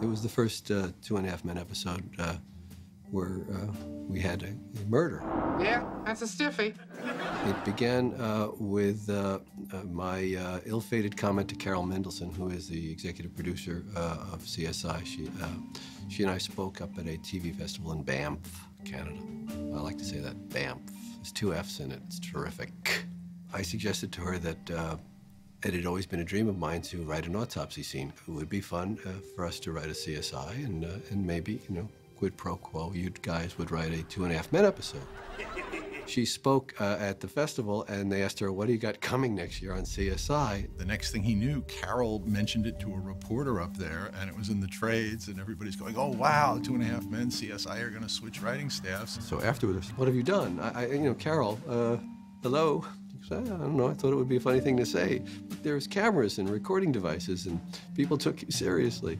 It was the first 2.5 Men episode where we had a murder. Yeah, that's a stiffy. It began with my ill-fated comment to Carol Mendelsohn, who is the executive producer of CSI. She and I spoke up at a TV festival in Banff, Canada. I like to say that, Banff. There's 2 F's in it. It's terrific. I suggested to her that it had always been a dream of mine to write an autopsy scene. It would be fun for us to write a CSI, and maybe, you know, quid pro quo, you guys would write a 2.5 Men episode. She spoke at the festival, and they asked her, what do you got coming next year on CSI? The next thing he knew, Carol mentioned it to a reporter up there, and it was in the trades, and everybody's going, oh, wow, 2.5 Men, CSI are going to switch writing staffs. So afterwards, what have you done? You know, Carol, hello? I don't know, I thought it would be a funny thing to say. But there's cameras and recording devices, and people took you seriously.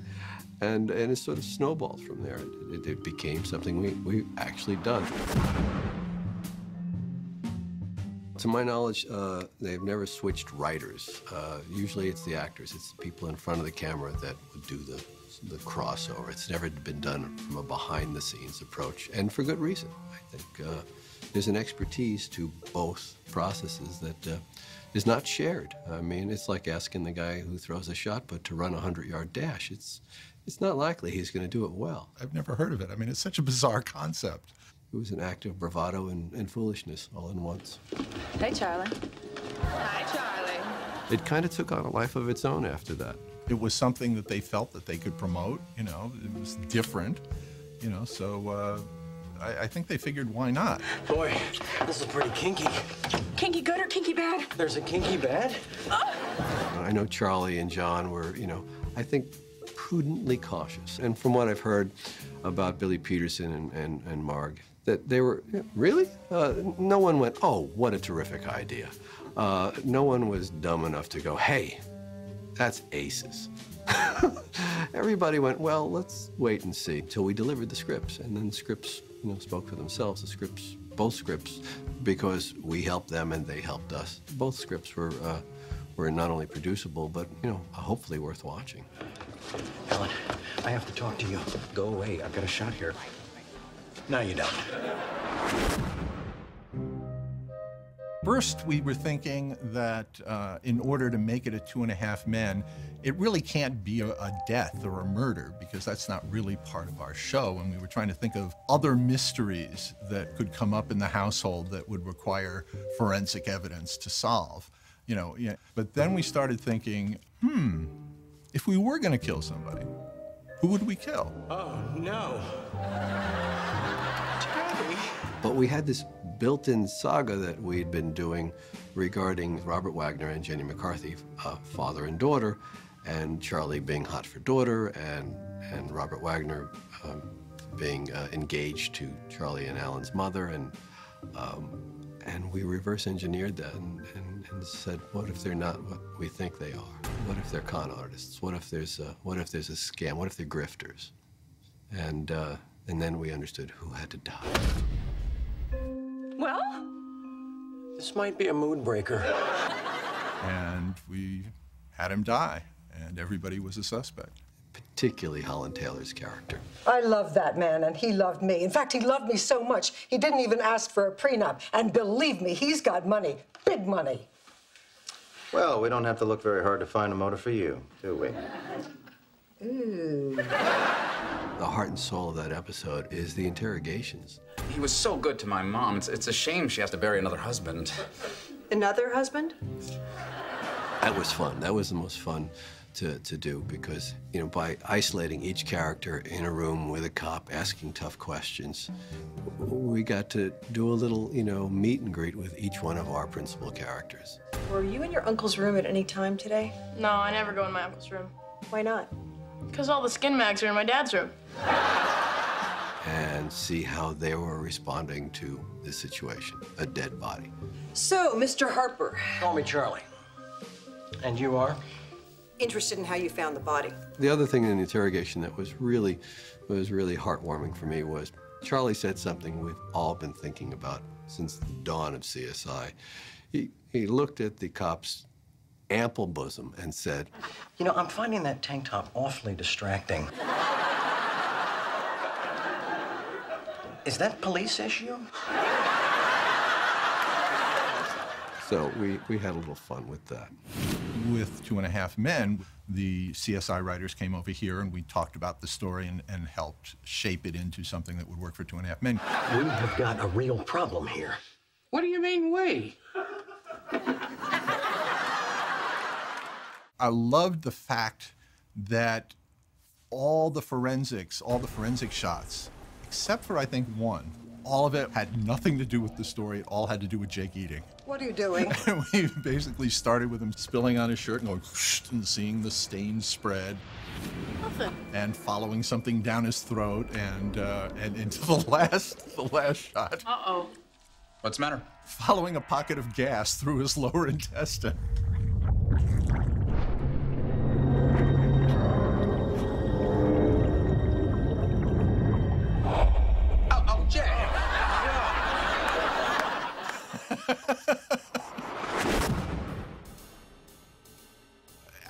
And it sort of snowballed from there. It became something we actually done. To my knowledge, they've never switched writers. Usually it's the actors, it's the people in front of the camera that would do the crossover. It's never been done from a behind-the-scenes approach, and for good reason. I think there's an expertise to both processes that is not shared. I mean, it's like asking the guy who throws a shot put to run a 100-yard dash. It's not likely he's going to do it well. I've never heard of it. I mean, it's such a bizarre concept. It was an act of bravado and foolishness all in once. Hey, Charlie. Hi, Charlie. It kind of took on a life of its own after that. It was something that they felt that they could promote, you know, it was different, you know, so I think they figured, why not? Boy, this is pretty kinky. Kinky good or kinky bad? There's a kinky bad? I know Charlie and John were, you know, I think prudently cautious. And from what I've heard about Billy Peterson and Marg, that they were, really? No one went, oh, what a terrific idea. No one was dumb enough to go, hey, that's aces. Everybody went, well, let's wait and see till we delivered the scripts. And then the scripts, you know, spoke for themselves. The scripts, both scripts, because we helped them and they helped us. Both scripts were not only producible, but, you know, hopefully worth watching. Ellen, I have to talk to you. Go away. I've got a shot here. No, you don't. First, we were thinking that in order to make it a 2.5 Men, it really can't be a death or a murder, because that's not really part of our show. And we were trying to think of other mysteries that could come up in the household that would require forensic evidence to solve. You know, yeah. But then we started thinking, if we were going to kill somebody, who would we kill? Oh, no. Tabby. But we had this built-in saga that we'd been doing regarding Robert Wagner and Jenny McCarthy, father and daughter, and Charlie being hot for daughter, and Robert Wagner being engaged to Charlie and Alan's mother, and we reverse engineered that and said, what if they're not what we think they are? What if they're con artists? What if there's a scam? What if they're grifters? And then we understood who had to die. Well? This might be a mood breaker. And we had him die, and everybody was a suspect. Particularly Holland Taylor's character. I love that man, and he loved me. In fact, he loved me so much, he didn't even ask for a prenup. And believe me, he's got money, big money. Well, we don't have to look very hard to find a motive for you, do we? Ooh. The heart and soul of that episode is the interrogations. He was so good to my mom. It's a shame she has to bury another husband. Another husband? That was fun. That was the most fun to do, because, you know, by isolating each character in a room with a cop asking tough questions, we got to do a little, you know, meet and greet with each one of our principal characters. Were you in your uncle's room at any time today? No, I never go in my uncle's room. Why not? Because all the skin mags are in my dad's room. And see how they were responding to the situation, a dead body. So, Mr. Harper. Call me Charlie. And you are? Interested in how you found the body. The other thing in the interrogation that was really heartwarming for me was Charlie said something we've all been thinking about since the dawn of CSI. He looked at the cop's ample bosom and said, You know, I'm finding that tank top awfully distracting. Is that police issue? So we had a little fun with that. With 2.5 Men, the CSI writers came over here and we talked about the story and helped shape it into something that would work for 2.5 Men. We have got a real problem here. What do you mean, we? I loved the fact that all the forensic shots, except for I think one, all of it had nothing to do with the story. It all had to do with Jake eating. What are you doing? We basically started with him spilling on his shirt and going whoosh, and seeing the stains spread. Nothing. And following something down his throat and into the last shot. Uh-oh. What's the matter? Following a pocket of gas through his lower intestine. Oh, Jay!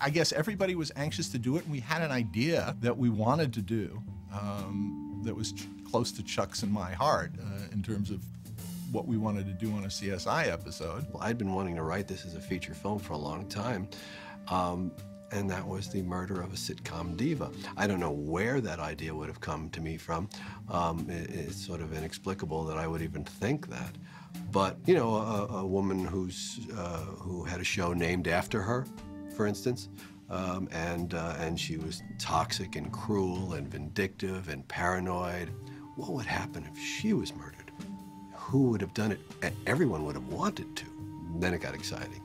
I guess everybody was anxious to do it, and we had an idea that we wanted to do that was close to Chuck's and my heart in terms of what we wanted to do on a CSI episode. Well, I'd been wanting to write this as a feature film for a long time, and that was the murder of a sitcom diva. I don't know where that idea would have come to me from. It's sort of inexplicable that I would even think that. But, you know, a woman who had a show named after her, for instance, and she was toxic and cruel and vindictive and paranoid. What would happen if she was murdered? Who would have done it? Everyone would have wanted to. Then it got exciting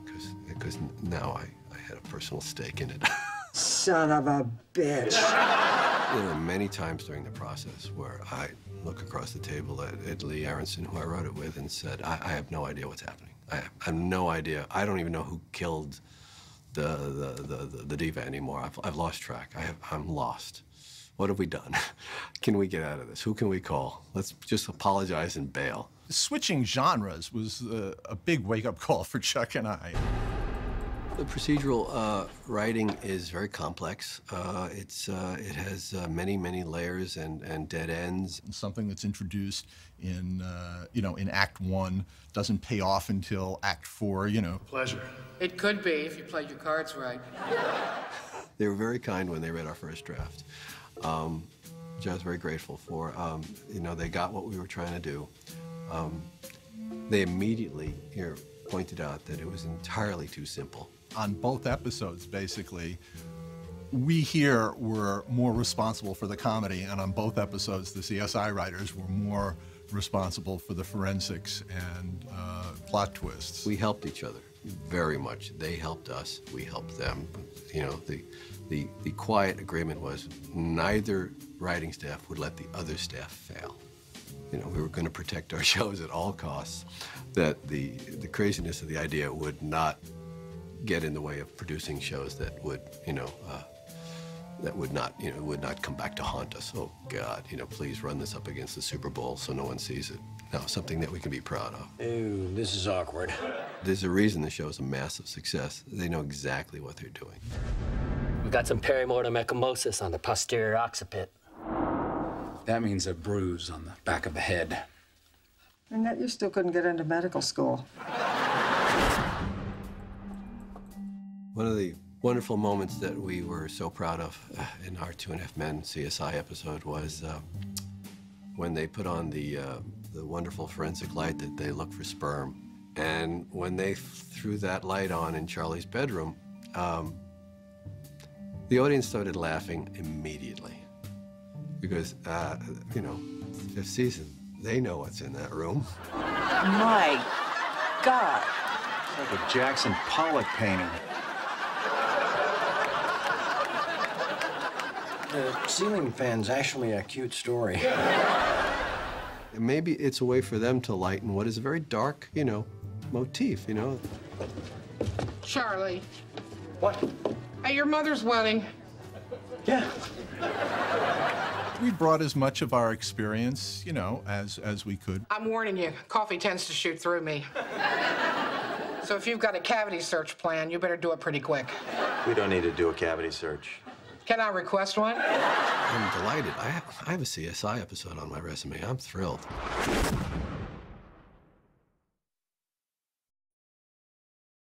because now I had a personal stake in it. Son of a bitch. There were many times during the process where I look across the table at Lee Aronson, who I wrote it with, and said, I have no idea what's happening. I have no idea. I don't even know who killed the diva anymore. I've lost track. I'm lost. What have we done? Can we get out of this? Who can we call? Let's just apologize and bail. Switching genres was a big wake-up call for Chuck and I. The procedural writing is very complex. It has many, many layers and dead ends. Something that's introduced in, in Act 1 doesn't pay off until Act 4, Pleasure. It could be if you played your cards right. They were very kind when they read our first draft, which I was very grateful for. They got what we were trying to do. They immediately pointed out that it was entirely too simple. On both episodes, basically, we here were more responsible for the comedy, and on both episodes, the CSI writers were more responsible for the forensics and plot twists. We helped each other very much. They helped us, we helped them. The quiet agreement was neither writing staff would let the other staff fail. We were going to protect our shows at all costs, that the craziness of the idea would not get in the way of producing shows that would, would not come back to haunt us. Oh, God, please run this up against the Super Bowl so no one sees it. No, something that we can be proud of. Ooh, this is awkward. There's a reason the show's a massive success. They know exactly what they're doing. We've got some perimortem ecchymosis on the posterior occiput. That means a bruise on the back of the head. And yet you still couldn't get into medical school. One of the wonderful moments that we were so proud of in our 2.5 Men CSI episode was when they put on the wonderful forensic light that they look for sperm. And when they threw that light on in Charlie's bedroom, the audience started laughing immediately. Because, fifth season, they know what's in that room. My God. It's like a Jackson Pollock painting. The ceiling fan's actually a cute story. Maybe it's a way for them to lighten what is a very dark, motif, Charlie, What? at your mother's wedding, Yeah. We brought as much of our experience, as we could. I'm warning you, coffee tends to shoot through me. So if you've got a cavity search plan, you better do it pretty quick. We don't need to do a cavity search. Can I request one? I'm delighted. I have a CSI episode on my resume. I'm thrilled.